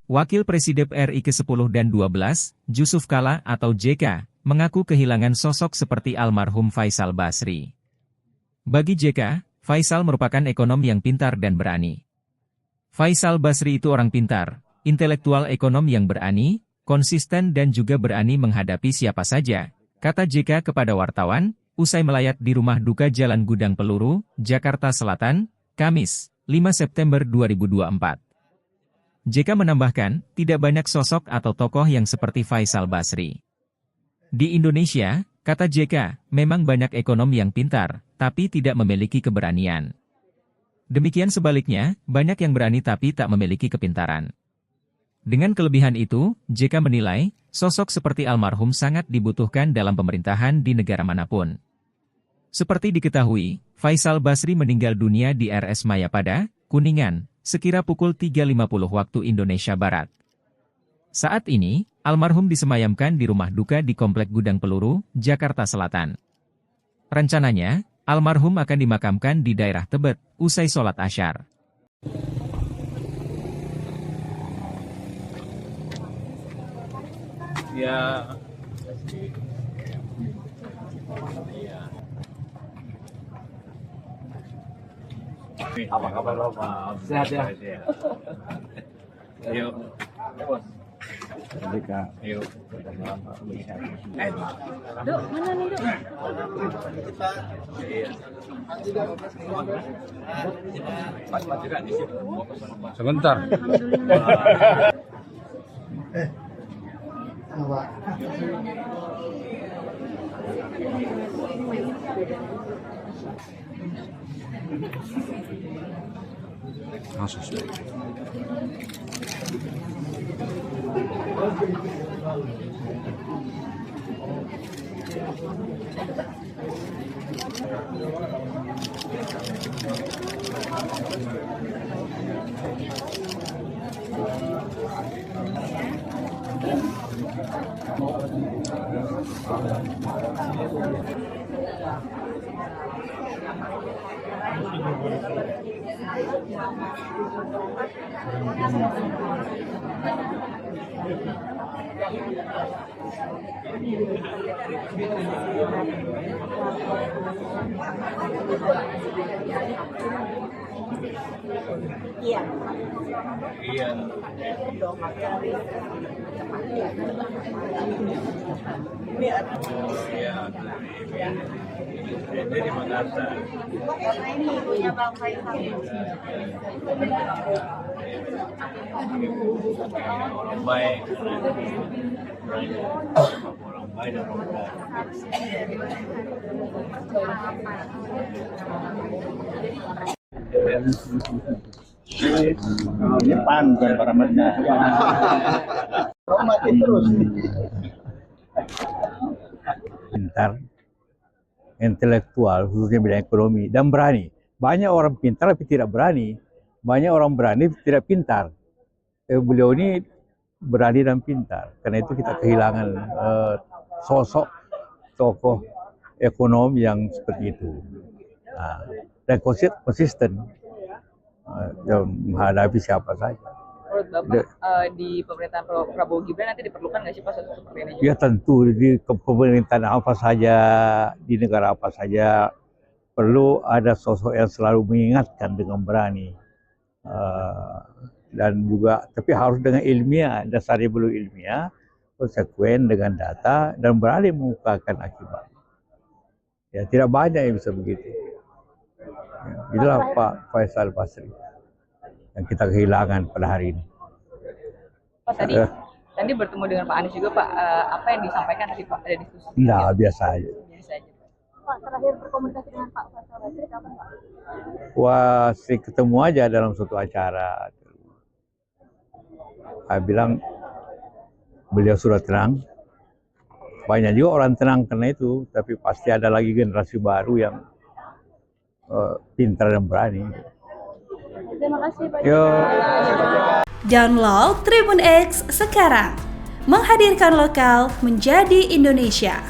Wakil Presiden RI ke-10 dan 12, Jusuf Kalla atau JK, mengaku kehilangan sosok seperti almarhum Faisal Basri. Bagi JK, Faisal merupakan ekonom yang pintar dan berani. Faisal Basri itu orang pintar, intelektual ekonom yang berani, konsisten dan juga berani menghadapi siapa saja, kata JK kepada wartawan, usai melayat di rumah duka Jalan Gudang Peluru, Jakarta Selatan, Kamis, 5 September 2024. JK menambahkan, tidak banyak sosok atau tokoh yang seperti Faisal Basri. Di Indonesia, kata JK, memang banyak ekonom yang pintar, tapi tidak memiliki keberanian. Demikian sebaliknya, banyak yang berani tapi tak memiliki kepintaran. Dengan kelebihan itu, JK menilai, sosok seperti almarhum sangat dibutuhkan dalam pemerintahan di negara manapun. Seperti diketahui, Faisal Basri meninggal dunia di RS Mayapada, Kuningan, sekira pukul 3.50 waktu Indonesia Barat. Saat ini, almarhum disemayamkan di rumah duka di Komplek Gudang Peluru, Jakarta Selatan. Rencananya, almarhum akan dimakamkan di daerah Tebet, usai sholat Asyar. Ya. Apa kabar lo, Pak? Sehat ya? Ayo. Ayo. Duk, mana nih, Duk? Sebentar. Masuk. Iya. Iya. Dari Makassar. Ini ibunya Bang Faisal. Orang baik. Orang baik dan orang baik. Ini pan bukan para menang. Mati terus. Pintar, intelektual, khususnya bidang ekonomi, dan berani. Banyak orang pintar tapi tidak berani. Banyak orang berani tapi tidak pintar. Beliau ini berani dan pintar. Karena itu kita kehilangan sosok tokoh ekonom yang seperti itu. Dan konsisten menghadapi siapa saja. Menurut Bapak, di pemerintahan Prabowo Gibran nanti diperlukan nggak sih Pak sosok seperti ini? Ya tentu, di pemerintahan apa saja, di negara apa saja, perlu ada sosok yang selalu mengingatkan dengan berani. Dan juga, tapi harus dengan ilmiah, dasarnya belum ilmiah, konsekuen dengan data, dan berani mengungkapkan akibat. Ya, tidak banyak yang bisa begitu. Ya, itulah Pak Faisal Basri yang kita kehilangan pada hari ini. Pak, tadi bertemu dengan Pak Anies juga Pak, apa yang disampaikan tadi Pak, ada diskusi? Enggak, biasa aja. Biasa aja. Pak, terakhir berkomunikasi dengan Pak Faisal Basri kapan Pak? Wah, sering ketemu aja dalam suatu acara. Saya bilang beliau sudah tenang. Banyak juga orang tenang karena itu, tapi pasti ada lagi generasi baru yang pintar dan berani. Terima kasih Pak. Download Tribun X sekarang, menghadirkan lokal menjadi Indonesia.